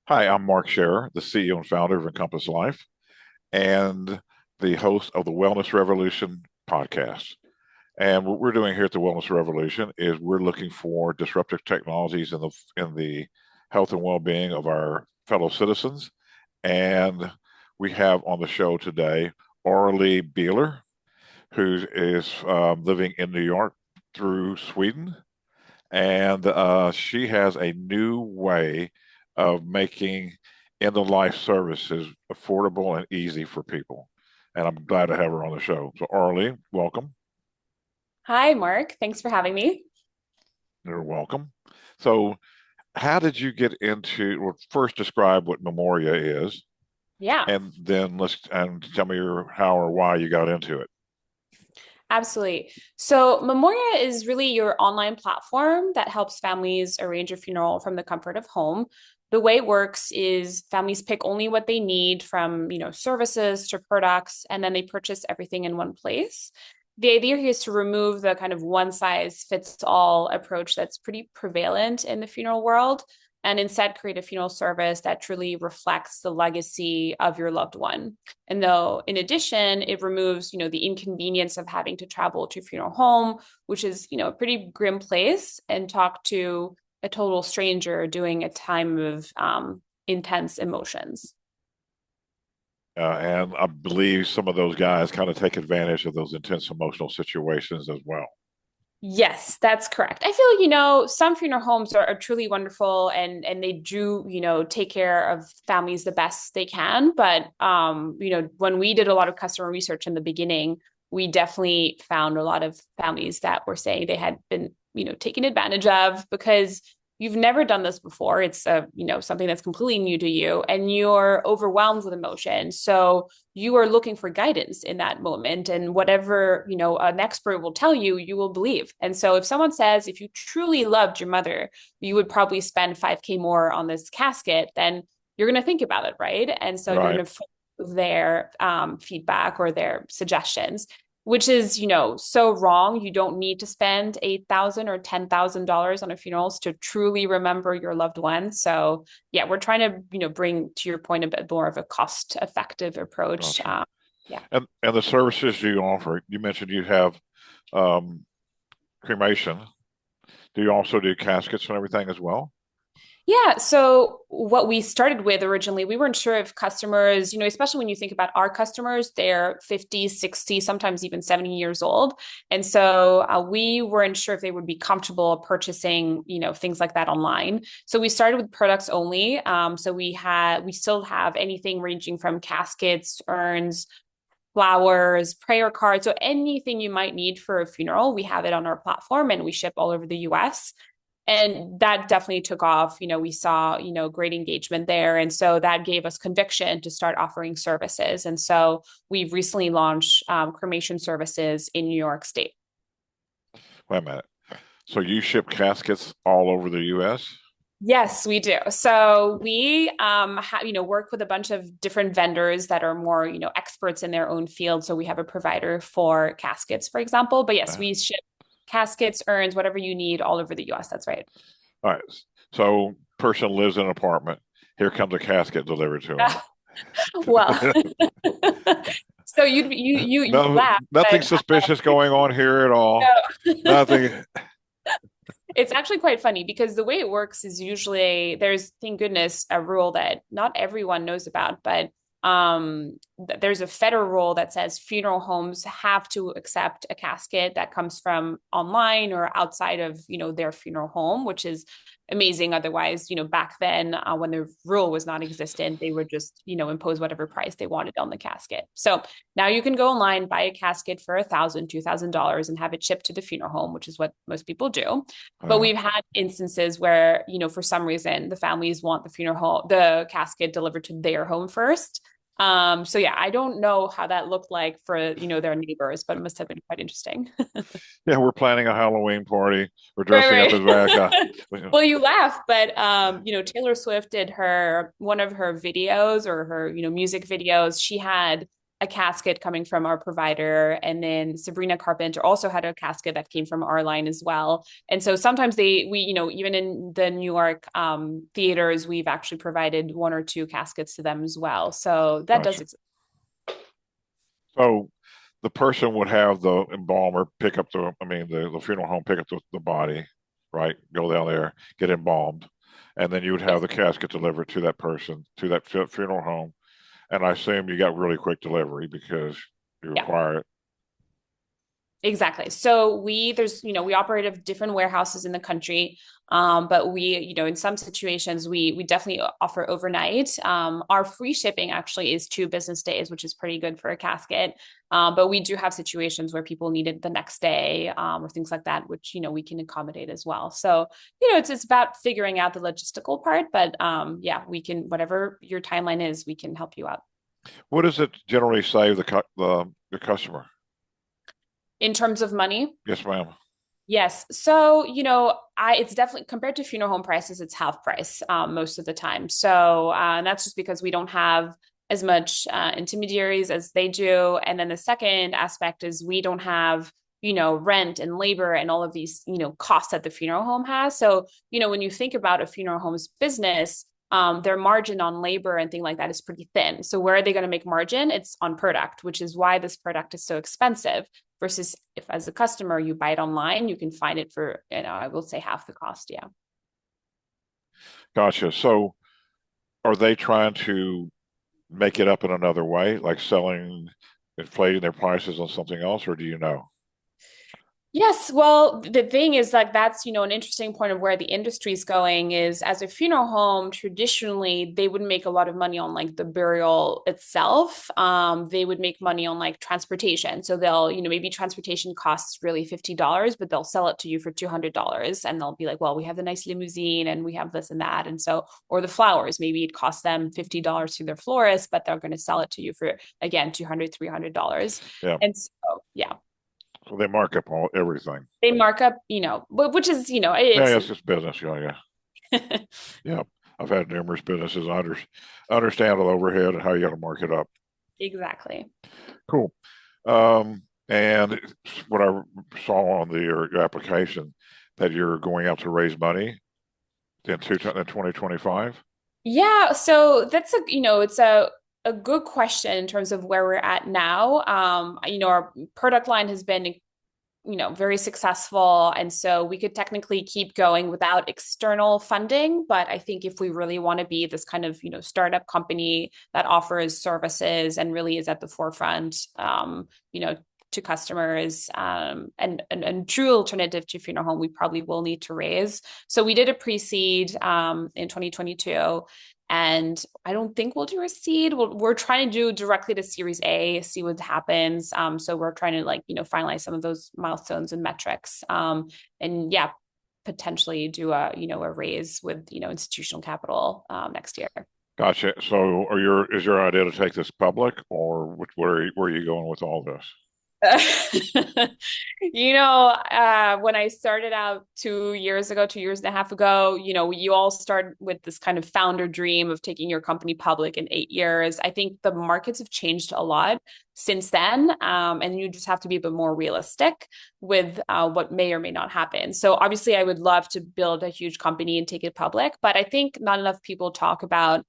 Hi, I'm Mark Scherer, the CEO and founder of Encompass Life and the host of the Wellness Revolution podcast. And what we're doing here at the Wellness Revolution is we're looking for disruptive technologies in the health and well-being of our fellow citizens. And we have on the show today Aurelie Biehler, who is living in New York through Sweden, and she has a new way of making end of life services affordable and easy for people. And I'm glad to have her on the show. So, Arlene, welcome. Hi, Mark. Thanks for having me. You're welcome. So, how did you get into, well, first describe what Memoria is, Yeah, and then tell me how or why you got into it. absolutely. So, Memoria is really your online platform that helps families arrange a funeral from the comfort of home. The way it works is families pick only what they need from, services to products, and then they purchase everything in one place. The idea here is to remove the kind of one size fits all approach that's pretty prevalent in the funeral world and instead create a funeral service that truly reflects the legacy of your loved one. And though, in addition, it removes, the inconvenience of having to travel to a funeral home, which is, a pretty grim place, and talk to a total stranger during a time of intense emotions. And I believe some of those guys kind of take advantage of those intense emotional situations as well. Yes, that's correct. I feel like, some funeral homes are truly wonderful and they do, take care of families the best they can. But when we did a lot of customer research in the beginning, we definitely found a lot of families that were saying they had been, taken advantage of because you've never done this before. It's something that's completely new to you and you're overwhelmed with emotion. So you are looking for guidance in that moment, and whatever an expert will tell you, you will believe. And so if someone says if you truly loved your mother, you would probably spend 5K more on this casket, then you're going to think about it, right? And so you're Right. going to their feedback or their suggestions, which is, so wrong. You don't need to spend $8,000 or $10,000 on a funerals to truly remember your loved one. So yeah, we're trying to, bring to your point a bit more of a cost-effective approach. Gotcha. Yeah. And the services you offer, you mentioned you have um, cremation. Do you also do caskets and everything as well? Yeah. So what we started with originally, we weren't sure if customers, especially when you think about our customers, they're 50, 60, sometimes even 70 years old. And so we weren't sure if they would be comfortable purchasing, things like that online. So we started with products only. So we still have anything ranging from caskets, urns, flowers, prayer cards. So anything you might need for a funeral, we have it on our platform and we ship all over the US. And that definitely took off. We saw, great engagement there. And so that gave us conviction to start offering services. And so we've recently launched cremation services in New York State. Wait a minute. So you ship caskets all over the U.S.? Yes, we do. So we work with a bunch of different vendors that are more, experts in their own field. So we have a provider for caskets, for example. But yes, Uh, we ship caskets, urns, whatever you need all over the US. That's right. all right. So person lives in an apartment. Here comes a casket delivered to Well, him. so you No, laugh, nothing but suspicious going on here at all. no. Nothing. It's actually quite funny because the way it works is usually there's, thank goodness, a rule that not everyone knows about, but there's a federal rule that says funeral homes have to accept a casket that comes from online or outside of, their funeral home, which is amazing. Otherwise, back then when the rule was not existent, they would just, impose whatever price they wanted on the casket. So now you can go online, buy a casket for $1,000, $2,000 and have it shipped to the funeral home, which is what most people do. But Uh, we've had instances where, for some reason, the families want the funeral home, the casket delivered to their home first. So yeah, I don't know how that looked like for, their neighbors, but it must have been quite interesting. yeah, we're planning a Halloween party. We're dressing up Right, as bad guys. right. Well, you laugh, but Taylor Swift did her one of her videos or her, music videos. She had a casket coming from our provider. And then Sabrina Carpenter also had a casket that came from our line as well. And so sometimes even in the New York theaters, we've actually provided one or two caskets to them as well. So that does Gotcha. exist. So the person would have the embalmer pick up the funeral home pick up the body, right? Go down there, get embalmed, and then you would have the casket delivered to that person, to that funeral home. And I assume you got really quick delivery because you Yeah. require it. Exactly. So we operate at different warehouses in the country. But in some situations we definitely offer overnight. Our free shipping actually is 2 business days, which is pretty good for a casket. But we do have situations where people need it the next day, or things like that, which, we can accommodate as well. So, it's about figuring out the logistical part, but yeah, whatever your timeline is, we can help you out. What does it generally save the customer? In terms of money? Yes, ma'am. Yes. So, it's definitely compared to funeral home prices, it's half price most of the time. So, and that's just because we don't have as much intermediaries as they do. And then the second aspect is we don't have, rent and labor and all of these, costs that the funeral home has. So, when you think about a funeral home's business, their margin on labor and things like that is pretty thin. So where are they going to make margin? It's on product, which is why this product is so expensive versus if as a customer you buy it online, you can find it for, I will say half the cost. Yeah. Gotcha. So are they trying to make it up in another way, like inflating their prices on something else, or do you know? Yes, well, the thing is like that's, an interesting point of where the industry is going is as a funeral home, traditionally they wouldn't make a lot of money on like the burial itself. They would make money on like transportation. So they'll, maybe transportation costs really $50, but they'll sell it to you for $200 and they'll be like, well, we have the nice limousine and we have this and that. And so, or the flowers, maybe it costs them $50 to their florist, but they're going to sell it to you for again, $200, $300. Yeah. And so, yeah. So they mark up everything. They mark up, which is, Yeah, yeah, it's it's just business. Yeah, yeah. Yeah. I've had numerous businesses. Understand the overhead and how you got to mark it up. exactly. Cool. And what I saw on your application that you're going out to raise money in 2025. Yeah, so that's it's a good question in terms of where we're at now. Our product line has been very successful. And so we could technically keep going without external funding. But I think if we really want to be this kind of, startup company that offers services and really is at the forefront, to customers, and true alternative to funeral home, we probably will need to raise. So we did a pre-seed in 2022. And I don't think we'll do a seed. We're trying to do directly to Series A, see what happens. So we're trying to finalize some of those milestones and metrics. And yeah, potentially do a raise with institutional capital next year. Gotcha. So is your idea to take this public, or where are you going with all this? When I started out 2 years ago, 2.5 years ago, you all start with this kind of founder dream of taking your company public in 8 years. I think the markets have changed a lot since then. And you just have to be a bit more realistic with what may or may not happen. So obviously I would love to build a huge company and take it public, but I think not enough people talk about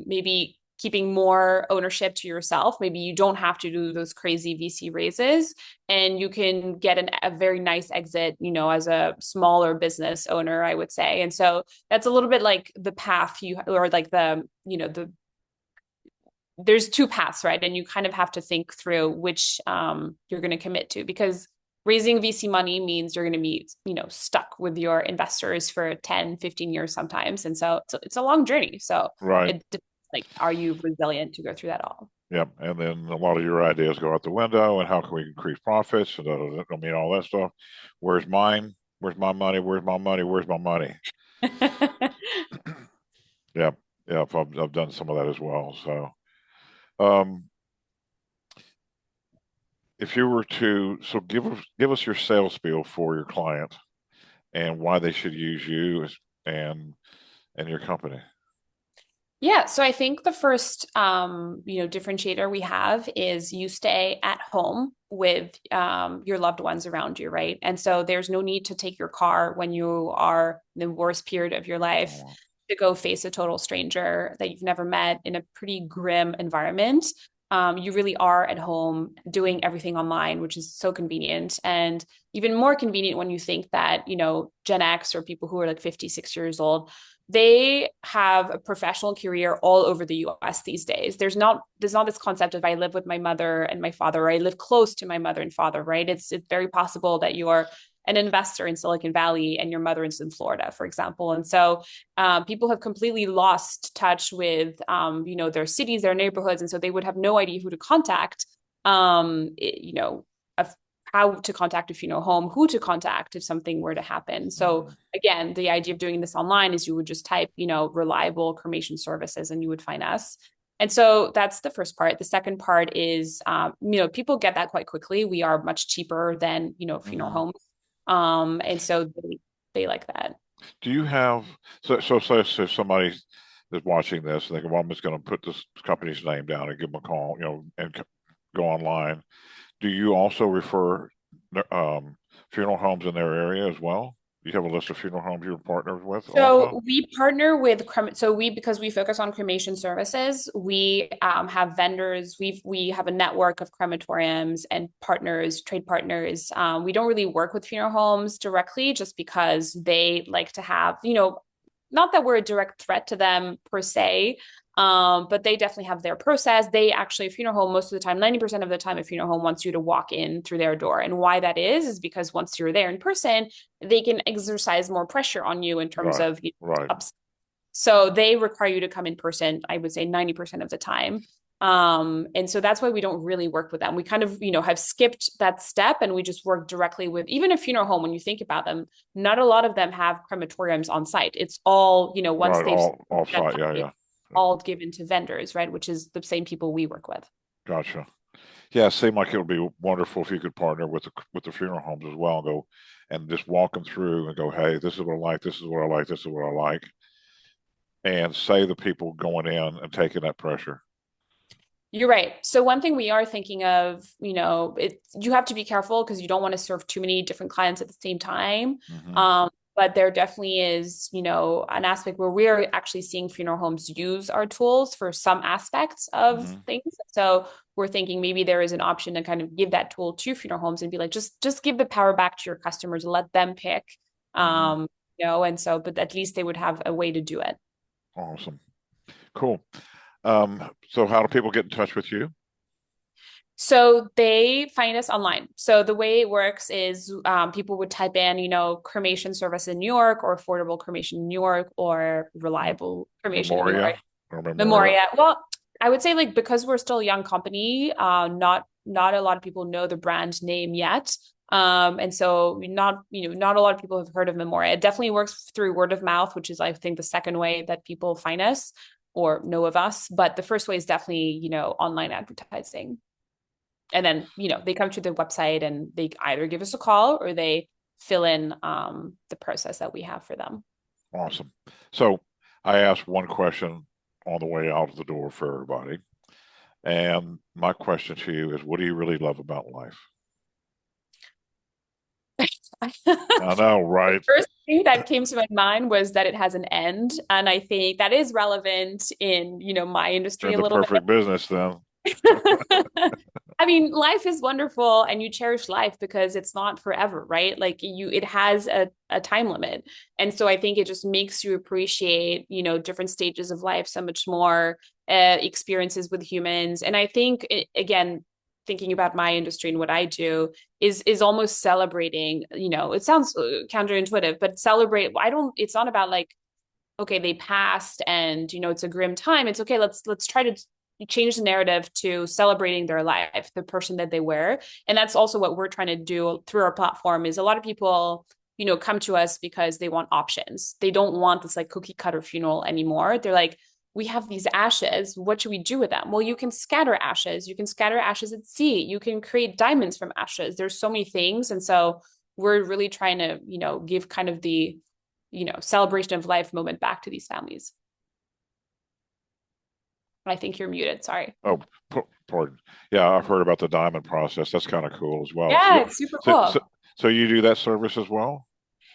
maybe keeping more ownership to yourself. Maybe you don't have to do those crazy VC raises and you can get a very nice exit, as a smaller business owner, I would say. And so that's a little bit like the path there's 2 paths, right? And you kind of have to think through which you're going to commit to, because raising VC money means you're going to be, stuck with your investors for 10, 15 years sometimes. And so it's a long journey. So Right. are you resilient to go through that all? Yep. And then a lot of your ideas go out the window. And how can we increase profits? And all that stuff. Where's mine? Where's my money? Where's my money? Where's my money? Yep. Yep. I've done some of that as well. So, um, if you were give us your sales spiel for your client and why they should use you and your company. Yeah, so I think the first differentiator we have is you stay at home with your loved ones around you, right? And so there's no need to take your car when you are in the worst period of your Oh, life wow. to go face a total stranger that you've never met in a pretty grim environment. You really are at home doing everything online, which is so convenient and even more convenient when you think that, Gen X or people who are like 56 years old, they have a professional career all over the US these days. There's not this concept of I live with my mother and my father, or I live close to my mother and father, right? It's very possible that you're an investor in Silicon Valley and your mother is in Florida, for example. And so people have completely lost touch with their cities, their neighborhoods, and so they would have no idea who to contact. Of how to contact a funeral home, who to contact if something were to happen. So Mhm. again, the idea of doing this online is you would just type, reliable cremation services and you would find us. And so that's the first part. The second part is, people get that quite quickly. We are much cheaper than, funeral Mhm. homes. And so they like that. Do you have so somebody is watching this and they go, well, I'm just going to put this company's name down and give them a call, and go online. Do you also refer um, funeral homes in their area as well? Do you have a list of funeral homes you're partnered with also? So we partner with because we focus on cremation services, we have vendors. We have a network of crematoriums and partners, trade partners. We don't really work with funeral homes directly, just because they like to have, not that we're a direct threat to them per se, but they definitely have their process. They actually, a funeral home, most of the time, 90% of the time, a funeral home wants you to walk in through their door. And why that is because once you're there in person, they can exercise more pressure on you in terms Right, of right. ups. So they require you to come in person, I would say 90% of the time. And so that's why we don't really work with them. We kind of, have skipped that step and we just work directly with even a funeral home. When you think about them, not a lot of them have crematoriums on site. It's all, once Right, they've all that offsite. Yeah, it's yeah. all given to vendors, right? Which is the same people we work with. Gotcha. Yeah, it seemed like it would be wonderful if you could partner with the funeral homes as well and go and just walk them through and go, hey, this is what I like, this is what I like, this is what I like, and save the people going in and taking that pressure. You're right. So one thing we are thinking of, you have to be careful because you don't want to serve too many different clients at the same time. Hmm. But there definitely is, an aspect where we're actually seeing funeral homes use our tools for some aspects of Hmm. things. So we're thinking maybe there is an option to kind of give that tool to funeral homes and be like, just give the power back to your customers, let them pick. Hmm. Um, and so, but at least they would have a way to do it. Awesome. Cool. So how do people get in touch with you? So they find us online. So the way it works is people would type in, cremation service in New York or affordable cremation in New York or M- reliable cremation in New York. Memoria or Memoria? Memoria. Well, I would say like because we're still a young company, not a lot of people know the brand name yet. And so not a lot of people have heard of Memoria. It definitely works through word of mouth, which is I think the second way that people find us or know of us. But the first way is definitely, online advertising. And then, they come to the website and they either give us a call or they fill in the process that we have for them. Awesome. So I asked one question on the way out of the door for everybody. And my question to you is, what do you really love about life? I know, The right? first thing that came to my mind was that it has an end. And I think that is relevant in, my industry In a the little bit. perfect business, then. I mean, life is wonderful and you cherish life because it's not forever, right? Like it has a time limit. And so I think it just makes you appreciate, different stages of life so much more, experiences with humans. And I think, again, thinking about my industry and what I do is almost celebrating, it sounds counterintuitive, but it's not about like, okay, they passed and it's a grim time. It's okay, let's try to change the narrative to celebrating their life, the person that they were. And that's also what we're trying to do through our platform is a lot of people, come to us because they want options. They don't want this like cookie cutter funeral anymore. They're like, we have these ashes. What should we do with them? Well, you can scatter ashes. You can scatter ashes at sea. You can create diamonds from ashes. There's so many things. And so we're really trying to, give kind of the celebration of life moment back to these families. I think you're muted. Sorry. Oh, pardon. Yeah, I've heard about the diamond process. That's kind of cool as well. Yeah, it's super So, so, cool. so you do that service as well?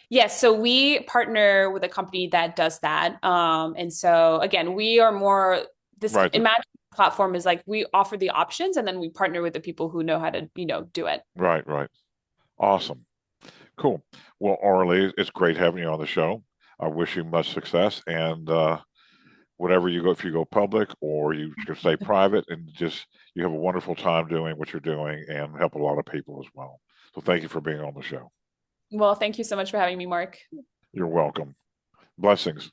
Yes, so we partner with a company that does that. And so again, we are more this Right. Imagine platform is like we offer the options and then we partner with the people who know how to, do it. Right. Right. Awesome. Cool. Well, Aurelie, it's great having you on the show. I wish you much success and whatever you go, if you go public or you can stay private and just you have a wonderful time doing what you're doing and help a lot of people as well. So thank you for being on the show. Well, thank you so much for having me, Mark. You're welcome. Blessings.